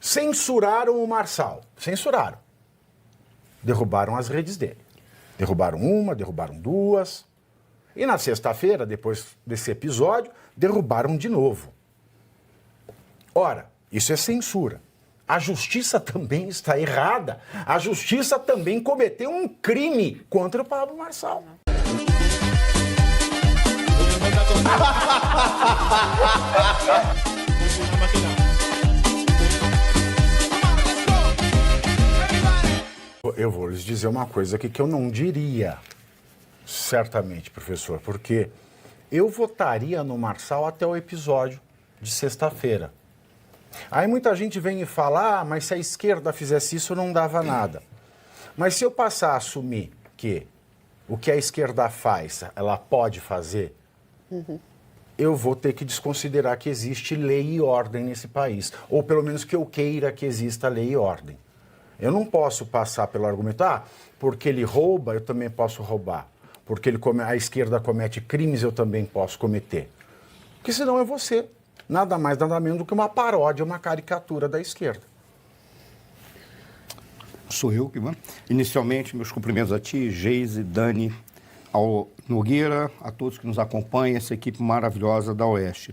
censuraram o Marçal. Censuraram. Derrubaram as redes dele. Derrubaram uma, derrubaram duas. E na sexta-feira, depois desse episódio, derrubaram de novo. Ora, isso é censura. A justiça também está errada. A justiça também cometeu um crime contra o Pablo Marçal. Eu vou lhes dizer uma coisa aqui que eu não diria, certamente, professor, porque eu votaria no Marçal até o episódio de sexta-feira. Aí muita gente vem e fala, mas se a esquerda fizesse isso não dava nada. Mas se eu passar a assumir que o que a esquerda faz, ela pode fazer, eu vou ter que desconsiderar que existe lei e ordem nesse país. Ou pelo menos que eu queira que exista lei e ordem. Eu não posso passar pelo argumento, porque ele rouba, eu também posso roubar. Porque a esquerda comete crimes, eu também posso cometer. Porque senão eu vou ser nada mais, nada menos do que uma paródia, uma caricatura da esquerda. Sou eu que vou. Inicialmente, meus cumprimentos a ti, Geise, Dani, ao Nogueira, a todos que nos acompanham, essa equipe maravilhosa da Oeste.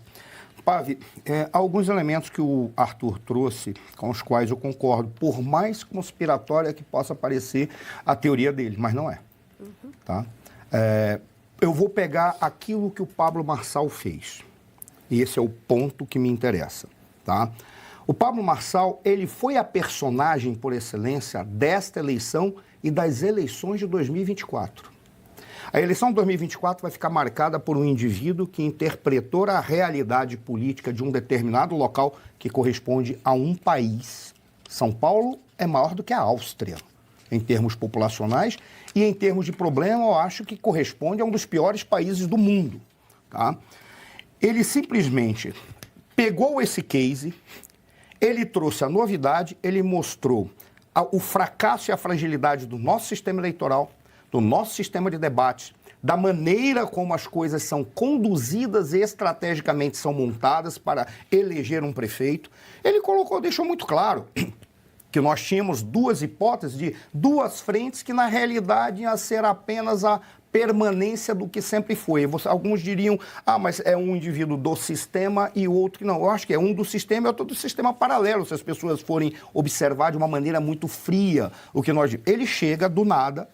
Pave, há alguns elementos que o Arthur trouxe, com os quais eu concordo, por mais conspiratória que possa parecer a teoria dele, mas não é. Tá? Eu vou pegar aquilo que o Pablo Marçal fez. E esse é o ponto que me interessa. Tá? O Pablo Marçal, ele foi a personagem por excelência desta eleição e das eleições de 2024. A eleição de 2024 vai ficar marcada por um indivíduo que interpretou a realidade política de um determinado local que corresponde a um país. São Paulo é maior do que a Áustria, em termos populacionais, e em termos de problema, eu acho que corresponde a um dos piores países do mundo. Tá? Ele simplesmente pegou esse case, ele trouxe a novidade, ele mostrou o fracasso e a fragilidade do nosso sistema eleitoral, do nosso sistema de debate, da maneira como as coisas são conduzidas e estrategicamente são montadas para eleger um prefeito. Ele deixou muito claro que nós tínhamos duas hipóteses de duas frentes que, na realidade, ia ser apenas a permanência do que sempre foi. Alguns diriam, mas é um indivíduo do sistema e o outro que não. Eu acho que é um do sistema e outro do sistema paralelo, se as pessoas forem observar de uma maneira muito fria o que nós... Ele chega do nada,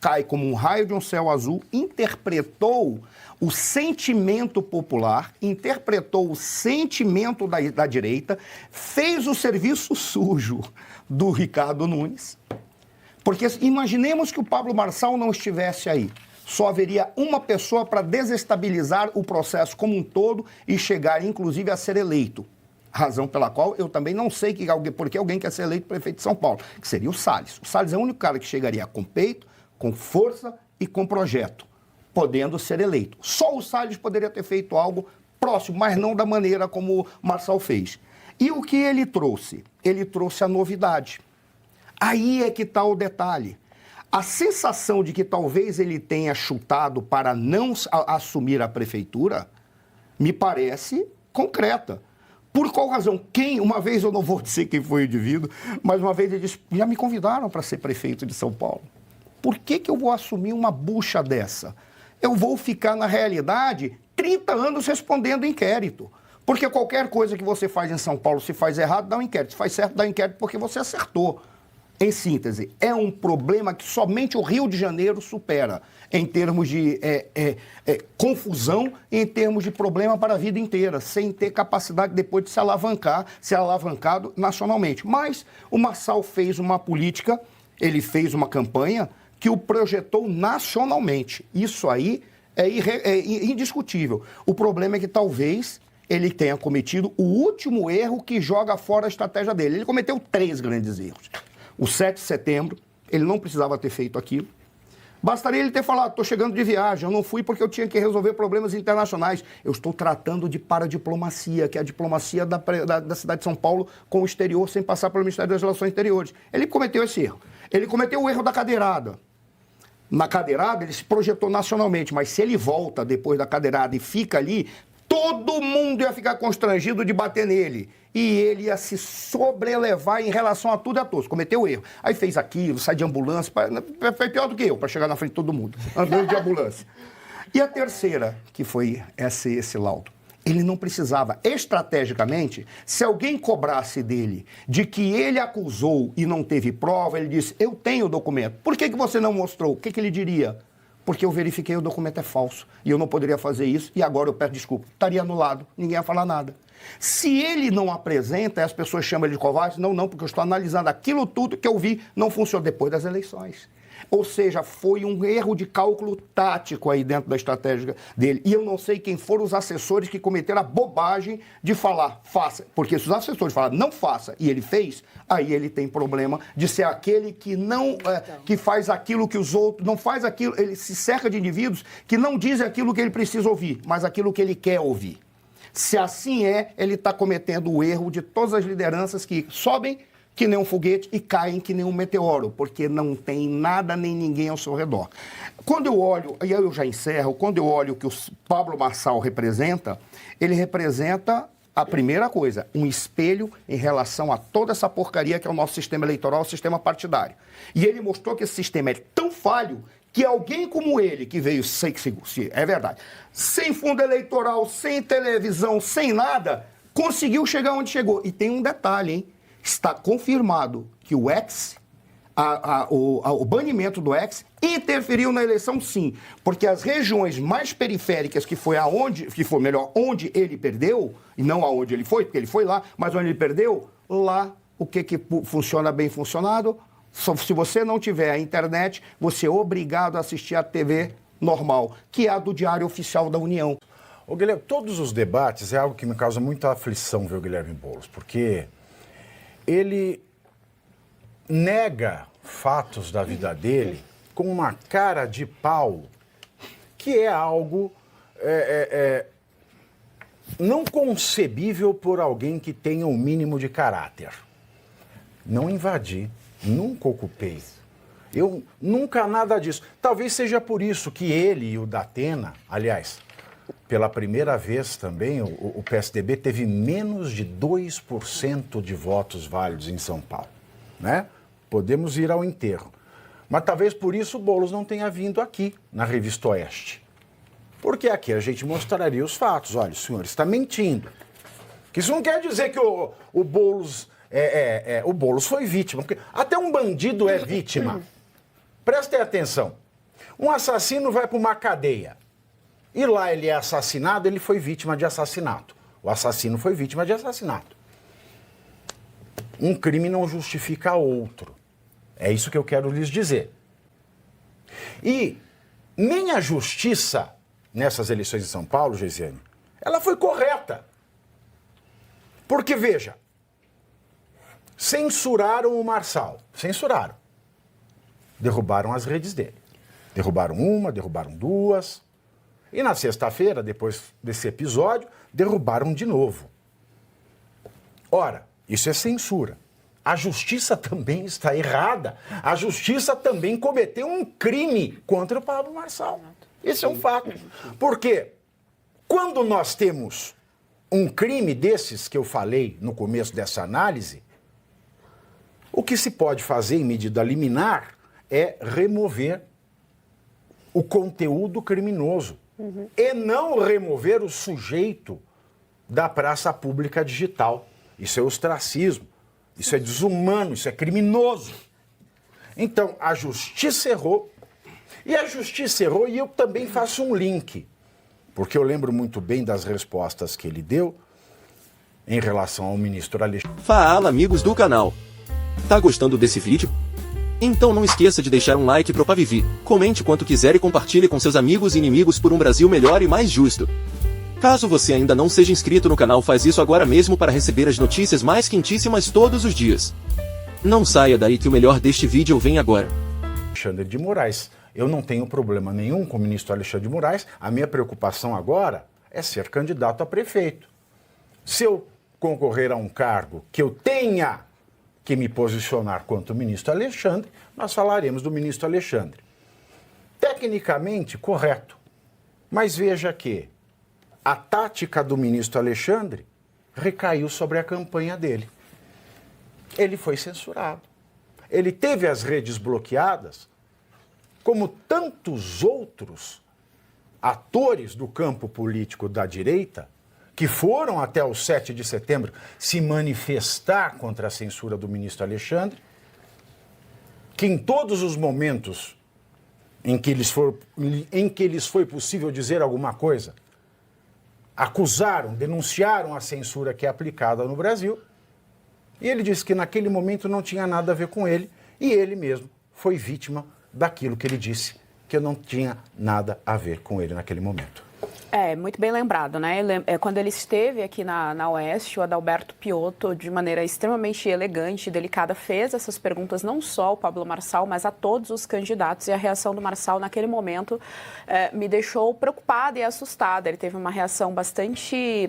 cai como um raio de um céu azul, interpretou o sentimento popular, interpretou o sentimento da direita, fez o serviço sujo do Ricardo Nunes, porque imaginemos que o Pablo Marçal não estivesse aí. Só haveria uma pessoa para desestabilizar o processo como um todo e chegar, inclusive, a ser eleito. Razão pela qual eu também não sei porque alguém quer ser eleito prefeito de São Paulo, que seria o Salles. O Salles é o único cara que chegaria com peito, com força e com projeto, podendo ser eleito. Só o Salles poderia ter feito algo próximo, mas não da maneira como o Marçal fez. E o que ele trouxe? Ele trouxe a novidade. Aí é que está o detalhe. A sensação de que talvez ele tenha chutado para não assumir a prefeitura me parece concreta. Por qual razão? Uma vez eu não vou dizer quem foi o indivíduo, mas uma vez ele disse, já me convidaram para ser prefeito de São Paulo. Por que eu vou assumir uma bucha dessa? Eu vou ficar, na realidade, 30 anos respondendo inquérito. Porque qualquer coisa que você faz em São Paulo, se faz errado, dá um inquérito. Se faz certo, dá um inquérito porque você acertou. Em síntese, é um problema que somente o Rio de Janeiro supera, em termos de confusão, em termos de problema para a vida inteira, sem ter capacidade depois de ser alavancado nacionalmente. Mas o Marçal fez uma política, ele fez uma campanha que o projetou nacionalmente. Isso aí é indiscutível. O problema é que talvez ele tenha cometido o último erro que joga fora a estratégia dele. Ele cometeu 3 grandes erros. O 7 de setembro, ele não precisava ter feito aquilo. Bastaria ele ter falado, estou chegando de viagem, eu não fui porque eu tinha que resolver problemas internacionais. Eu estou tratando de paradiplomacia, que é a diplomacia da cidade de São Paulo com o exterior, sem passar pelo Ministério das Relações Exteriores. Ele cometeu esse erro. Ele cometeu o erro da cadeirada. Na cadeirada, ele se projetou nacionalmente, mas se ele volta depois da cadeirada e fica ali, todo mundo ia ficar constrangido de bater nele. E ele ia se sobrelevar em relação a tudo e a todos. Cometeu erro. Aí fez aquilo, sai de ambulância. Foi pior do que eu, para chegar na frente de todo mundo, andando de ambulância. E a terceira, que foi esse laudo. Ele não precisava, estrategicamente, se alguém cobrasse dele de que ele acusou e não teve prova, ele disse, eu tenho o documento. Por que você não mostrou? O que ele diria? Porque eu verifiquei o documento é falso e eu não poderia fazer isso e agora eu peço desculpa. Estaria anulado, ninguém ia falar nada. Se ele não apresenta, as pessoas chamam ele de covarde, não, porque eu estou analisando aquilo tudo que eu vi, não funcionou depois das eleições. Ou seja, foi um erro de cálculo tático aí dentro da estratégia dele. E eu não sei quem foram os assessores que cometeram a bobagem de falar, faça. Porque se os assessores falaram, não faça, e ele fez, aí ele tem problema de ser aquele que não, que faz aquilo que os outros, não faz aquilo, ele se cerca de indivíduos que não dizem aquilo que ele precisa ouvir, mas aquilo que ele quer ouvir. Se assim é, ele está cometendo o erro de todas as lideranças que sobem que nem um foguete e caem que nem um meteoro, porque não tem nada nem ninguém ao seu redor. Quando eu olho, e aí eu já encerro, quando eu olho o que o Pablo Marçal representa, ele representa a primeira coisa, um espelho em relação a toda essa porcaria que é o nosso sistema eleitoral, o sistema partidário. E ele mostrou que esse sistema é tão falho que alguém como ele, que veio é verdade, sem fundo eleitoral, sem televisão, sem nada, conseguiu chegar onde chegou. E tem um detalhe, hein? Está confirmado que o X, o banimento do X, interferiu na eleição, sim. Porque as regiões mais periféricas, onde ele perdeu, e não aonde ele foi, porque ele foi lá, mas onde ele perdeu, lá o que funciona bem funcionado. Se você não tiver a internet, você é obrigado a assistir a TV normal, que é a do Diário Oficial da União. Ô, Guilherme, todos os debates é algo que me causa muita aflição ver o Guilherme Boulos, porque ele nega fatos da vida dele com uma cara de pau que é algo não concebível por alguém que tenha um mínimo de caráter. Não invadi, nunca ocupei. Eu nunca nada disso. Talvez seja por isso que ele e o Datena, aliás, pela primeira vez também, o PSDB teve menos de 2% de votos válidos em São Paulo, né? Podemos ir ao enterro. Mas talvez por isso o Boulos não tenha vindo aqui, na Revista Oeste. Porque aqui a gente mostraria os fatos. Olha, o senhor está mentindo. Que isso não quer dizer que o Boulos, o Boulos foi vítima. Porque até um bandido é vítima. Prestem atenção. Um assassino vai para uma cadeia. E lá ele é assassinado, ele foi vítima de assassinato. O assassino foi vítima de assassinato. Um crime não justifica outro. É isso que eu quero lhes dizer. E nem a justiça, nessas eleições de São Paulo, Geisiane, ela foi correta. Porque, veja, censuraram o Marçal. Censuraram. Derrubaram as redes dele. Derrubaram uma, derrubaram duas. E na sexta-feira, depois desse episódio, derrubaram de novo. Ora, isso é censura. A justiça também está errada. A justiça também cometeu um crime contra o Pablo Marçal. Esse é um fato. Porque quando nós temos um crime desses que eu falei no começo dessa análise, o que se pode fazer em medida liminar é remover o conteúdo criminoso. E não remover o sujeito da praça pública digital. Isso é ostracismo, isso é desumano, isso é criminoso. Então, a justiça errou, e a justiça errou, e eu também faço um link, porque eu lembro muito bem das respostas que ele deu em relação ao ministro Alexandre. Fala, amigos do canal. Tá gostando desse vídeo? Então não esqueça de deixar um like pro Pavivi, comente quanto quiser e compartilhe com seus amigos e inimigos por um Brasil melhor e mais justo. Caso você ainda não seja inscrito no canal, faz isso agora mesmo para receber as notícias mais quentíssimas todos os dias. Não saia daí que o melhor deste vídeo vem agora. Alexandre de Moraes. Eu não tenho problema nenhum com o ministro Alexandre de Moraes. A minha preocupação agora é ser candidato a prefeito. Se eu concorrer a um cargo que eu tenha que me posicionar quanto o ministro Alexandre, nós falaremos do ministro Alexandre. Tecnicamente, correto. Mas veja que a tática do ministro Alexandre recaiu sobre a campanha dele. Ele foi censurado. Ele teve as redes bloqueadas, como tantos outros atores do campo político da direita, que foram até o 7 de setembro se manifestar contra a censura do ministro Alexandre, que em todos os momentos em que lhes foi possível dizer alguma coisa, acusaram, denunciaram a censura que é aplicada no Brasil, e ele disse que naquele momento não tinha nada a ver com ele, e ele mesmo foi vítima daquilo que ele disse, que não tinha nada a ver com ele naquele momento. Muito bem lembrado, né? Quando ele esteve aqui na Oeste, o Adalberto Piotto, de maneira extremamente elegante e delicada, fez essas perguntas não só ao Pablo Marçal, mas a todos os candidatos. E a reação do Marçal, naquele momento, me deixou preocupada e assustada. Ele teve uma reação bastante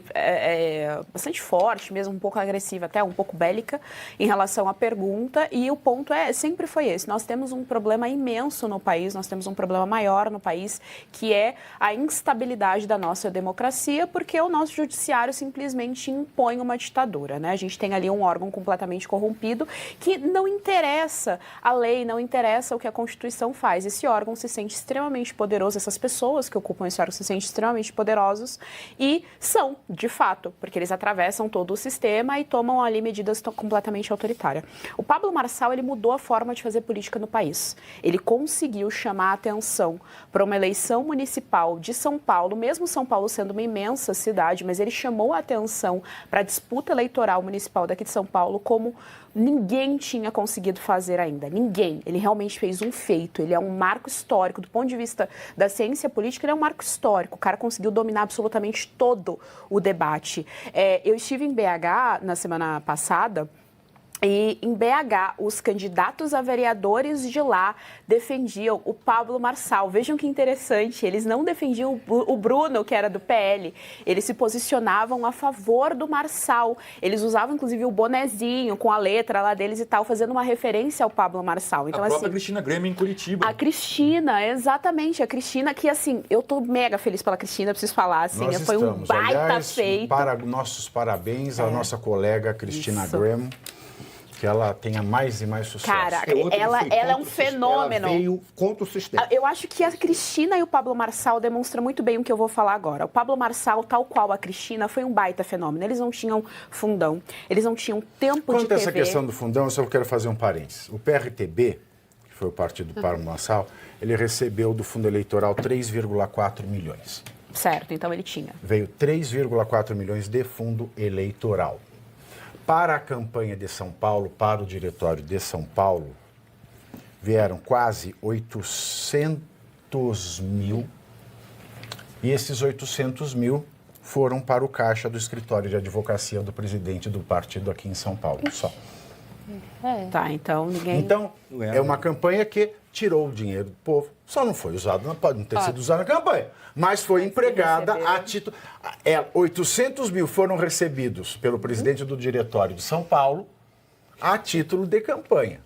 forte, mesmo um pouco agressiva, até um pouco bélica, em relação à pergunta. E o ponto sempre foi esse. Nós temos um problema imenso no país, nós temos um problema maior no país, que é a instabilidade da nossa democracia, porque o nosso judiciário simplesmente impõe uma ditadura, né? A gente tem ali um órgão completamente corrompido que não interessa a lei, não interessa o que a Constituição faz. Esse órgão se sente extremamente poderoso, essas pessoas que ocupam esse órgão se sentem extremamente poderosos e são, de fato, porque eles atravessam todo o sistema e tomam ali medidas completamente autoritárias. O Pablo Marçal, ele mudou a forma de fazer política no país. Ele conseguiu chamar a atenção para uma eleição municipal de São Paulo, mesmo São Paulo sendo uma imensa cidade, mas ele chamou a atenção para a disputa eleitoral municipal daqui de São Paulo como ninguém tinha conseguido fazer ainda. Ninguém. Ele realmente fez um feito. Ele é um marco histórico. Do ponto de vista da ciência política, ele é um marco histórico. O cara conseguiu dominar absolutamente todo o debate. Eu estive em BH na semana passada. E em BH, os candidatos a vereadores de lá defendiam o Pablo Marçal. Vejam que interessante, eles não defendiam o Bruno, que era do PL. Eles se posicionavam a favor do Marçal. Eles usavam, inclusive, o bonezinho com a letra lá deles e tal, fazendo uma referência ao Pablo Marçal. Então, a própria Cristina Grêmio em Curitiba. A Cristina, exatamente. A Cristina que, assim, eu tô mega feliz pela Cristina, preciso falar, assim, Nós foi estamos. um baita Aliás, feito. Para nossos parabéns à nossa colega Cristina Graham, que ela tenha mais e mais sucesso. Cara, ela é um fenômeno. Ela veio contra o sistema. Eu acho que a Cristina e o Pablo Marçal demonstram muito bem o que eu vou falar agora. O Pablo Marçal, tal qual a Cristina, foi um baita fenômeno. Eles não tinham fundão, eles não tinham tempo de TV. Quanto a essa questão do fundão, eu só quero fazer um parênteses. O PRTB, que foi o partido do Pablo Marçal, ele recebeu do fundo eleitoral 3,4 milhões. Certo, então ele tinha. Veio 3,4 milhões de fundo eleitoral. Para a campanha de São Paulo, para o diretório de São Paulo, vieram quase 800 mil. E esses 800 mil foram para o caixa do escritório de advocacia do presidente do partido aqui em São Paulo, só. Tá, então ninguém... Então, é uma campanha que tirou o dinheiro do povo. Só não foi usado, não pode não ter sido usado na campanha, mas foi empregada a título... 800 mil foram recebidos pelo presidente do diretório de São Paulo a título de campanha.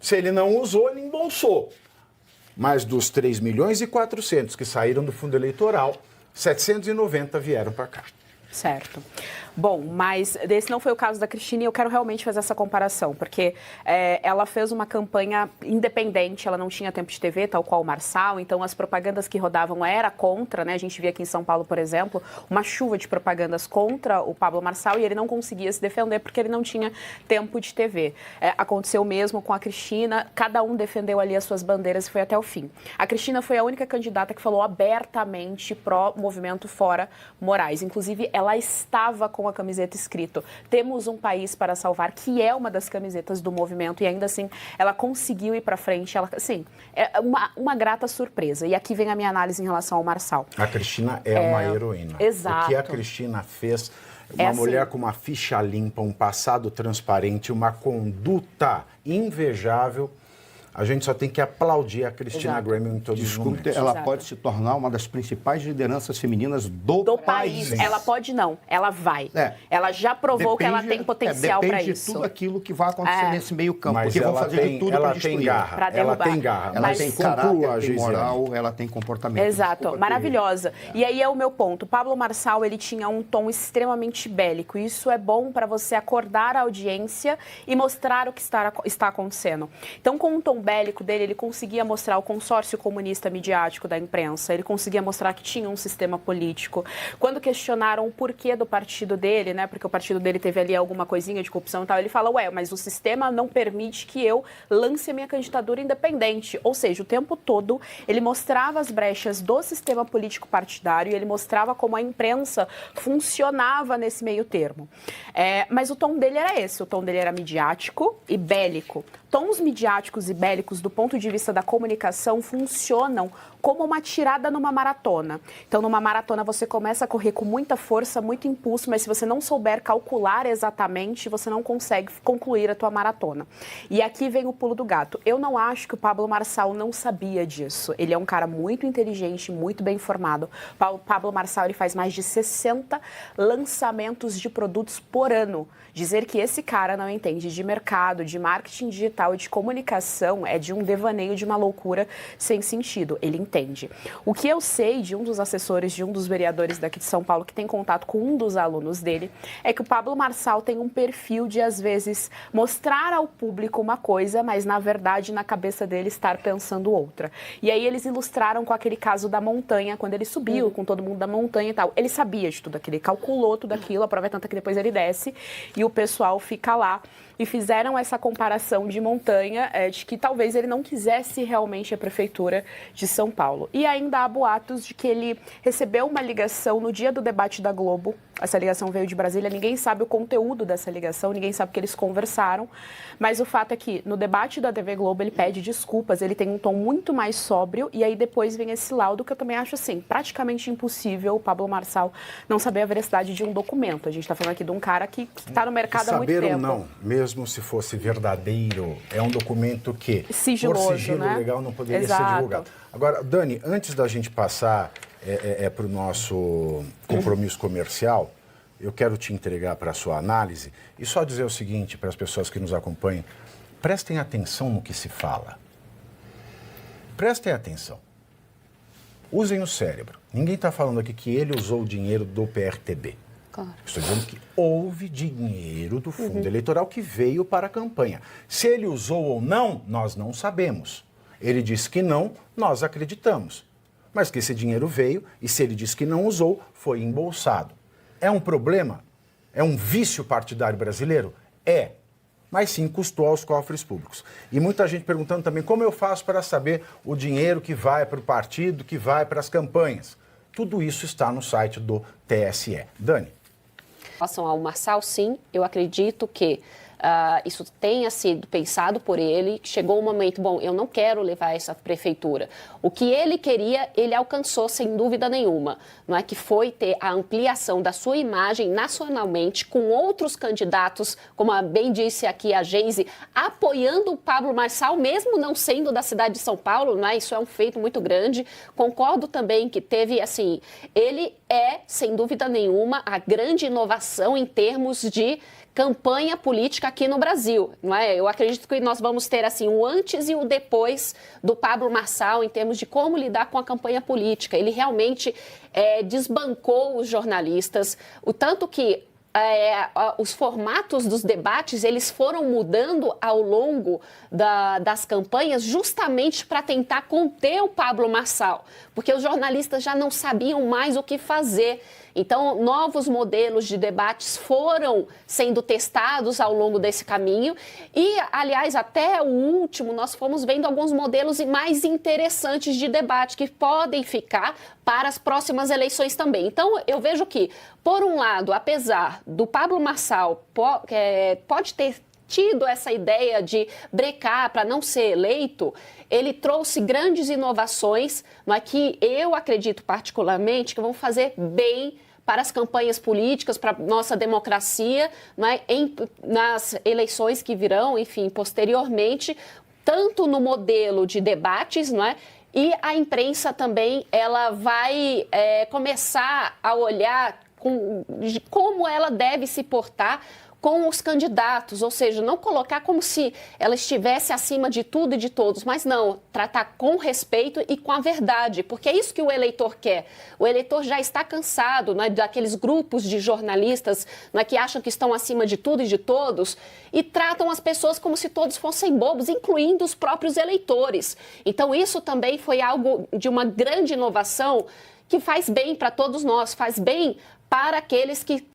Se ele não usou, ele embolsou. Mas dos 3 milhões e 400 que saíram do fundo eleitoral, 790 vieram para cá. Certo. Bom, mas esse não foi o caso da Cristina e eu quero realmente fazer essa comparação, porque ela fez uma campanha independente, ela não tinha tempo de TV, tal qual o Marçal, então as propagandas que rodavam era contra, né? A gente via aqui em São Paulo, por exemplo, uma chuva de propagandas contra o Pablo Marçal e ele não conseguia se defender porque ele não tinha tempo de TV. Aconteceu mesmo com a Cristina, cada um defendeu ali as suas bandeiras e foi até o fim. A Cristina foi a única candidata que falou abertamente pró-movimento Fora Moraes, inclusive ela estava com a camiseta escrito "Temos um país para salvar", que é uma das camisetas do movimento, e ainda assim ela conseguiu ir para frente. Ela, assim, é uma grata surpresa. E aqui vem a minha análise em relação ao Marçal. A Cristina é uma heroína. Exato. O que a Cristina fez, uma mulher com uma ficha limpa, um passado transparente, uma conduta invejável, a gente só tem que aplaudir a Cristina Exato. Graham em todos os momentos. Ela Exato. pode se tornar uma das principais lideranças femininas do país. Ela pode não, ela vai. É. Ela já provou que ela tem potencial para depende isso. de tudo aquilo que vai acontecer nesse meio campo, Mas porque vão ela fazer tem, de tudo ela para tem destruir. garra, Pra ela derrubar. tem garra. Ela Mas tem Conclua, caráter, tem Gisele. moral, ela tem comportamento. Exato, Desculpa, maravilhosa. E aí é o meu ponto. Pablo Marçal, ele tinha um tom extremamente bélico. E isso é bom para você acordar a audiência e mostrar o que está acontecendo. Então, com o tom bélico dele, ele conseguia mostrar o consórcio comunista midiático da imprensa, ele conseguia mostrar que tinha um sistema político. Quando questionaram o porquê do partido dele, né, porque o partido dele teve ali alguma coisinha de corrupção e tal, ele fala, mas o sistema não permite que eu lance a minha candidatura independente. Ou seja, o tempo todo ele mostrava as brechas do sistema político partidário e ele mostrava como a imprensa funcionava nesse meio termo. Mas o tom dele era esse, o tom dele era midiático e bélico. Tons midiáticos e bélicos, do ponto de vista da comunicação, funcionam como uma tirada numa maratona. Então, numa maratona, você começa a correr com muita força, muito impulso, mas se você não souber calcular exatamente, você não consegue concluir a tua maratona. E aqui vem o pulo do gato. Eu não acho que o Pablo Marçal não sabia disso. Ele é um cara muito inteligente, muito bem informado. O Pablo Marçal, ele faz mais de 60 lançamentos de produtos por ano. Dizer que esse cara não entende de mercado, de marketing digital e de comunicação é de um devaneio, de uma loucura sem sentido. Ele entende. O que eu sei de um dos assessores, de um dos vereadores daqui de São Paulo, que tem contato com um dos alunos dele, é que o Pablo Marçal tem um perfil de, às vezes, mostrar ao público uma coisa, mas, na verdade, na cabeça dele estar pensando outra. E aí eles ilustraram com aquele caso da montanha, quando ele subiu com todo mundo da montanha e tal. Ele sabia de tudo aquilo, ele calculou tudo aquilo, a prova é tanta que depois ele desce e o pessoal fica lá. E fizeram essa comparação de montanha, de que talvez ele não quisesse realmente a prefeitura de São Paulo. E ainda há boatos de que ele recebeu uma ligação no dia do debate da Globo. Essa ligação veio de Brasília, ninguém sabe o conteúdo dessa ligação, ninguém sabe o que eles conversaram. Mas o fato é que no debate da TV Globo ele pede desculpas, ele tem um tom muito mais sóbrio. E aí depois vem esse laudo que eu também acho assim, praticamente impossível o Pablo Marçal não saber a veracidade de um documento. A gente está falando aqui de um cara que está no mercado há muito tempo. Saber ou não, mesmo se fosse verdadeiro, é um documento que, sigiloso, por sigilo né? legal, não poderia Exato. ser divulgado. Agora, Dani, antes da gente passar para o nosso compromisso comercial, eu quero te entregar para a sua análise e só dizer o seguinte para as pessoas que nos acompanham: prestem atenção no que se fala. Prestem atenção. Usem o cérebro. Ninguém está falando aqui que ele usou o dinheiro do PRTB. Claro. Estou dizendo que houve dinheiro do fundo eleitoral que veio para a campanha. Se ele usou ou não, nós não sabemos. Ele disse que não, nós acreditamos. Mas que esse dinheiro veio e se ele disse que não usou, foi embolsado. É um problema? É um vício partidário brasileiro? É. Mas sim, custou aos cofres públicos. E muita gente perguntando também como eu faço para saber o dinheiro que vai para o partido, que vai para as campanhas. Tudo isso está no site do TSE. Dani. Em relação ao Marçal, sim, eu acredito que isso tenha sido pensado por ele, chegou um momento, bom, eu não quero levar essa prefeitura. O que ele queria, ele alcançou sem dúvida nenhuma, não é, que foi ter a ampliação da sua imagem nacionalmente com outros candidatos, como bem disse aqui a Geise, apoiando o Pablo Marçal, mesmo não sendo da cidade de São Paulo, não é? Isso é um feito muito grande. Concordo também que teve, assim, ele é, sem dúvida nenhuma, a grande inovação em termos de campanha política aqui no Brasil, não é? Eu acredito que nós vamos ter assim o antes e o depois do Pablo Marçal em termos de como lidar com a campanha política. Ele realmente desbancou os jornalistas, o tanto que os formatos dos debates eles foram mudando ao longo das campanhas justamente para tentar conter o Pablo Marçal, porque os jornalistas já não sabiam mais o que fazer. Então, novos modelos de debates foram sendo testados ao longo desse caminho e, aliás, até o último, nós fomos vendo alguns modelos mais interessantes de debate que podem ficar para as próximas eleições também. Então, eu vejo que, por um lado, apesar do Pablo Marçal pode ter tido essa ideia de brecar para não ser eleito, ele trouxe grandes inovações, mas que eu acredito particularmente que vão fazer bem para as campanhas políticas, para a nossa democracia, não é? Nas eleições que virão, enfim, posteriormente, tanto no modelo de debates, não é? E a imprensa também, ela vai começar a olhar como ela deve se portar com os candidatos, ou seja, não colocar como se ela estivesse acima de tudo e de todos, mas não, tratar com respeito e com a verdade, porque é isso que o eleitor quer. O eleitor já está cansado, né, daqueles grupos de jornalistas, né, que acham que estão acima de tudo e de todos e tratam as pessoas como se todos fossem bobos, incluindo os próprios eleitores. Então isso também foi algo de uma grande inovação que faz bem para todos nós, faz bem para aqueles que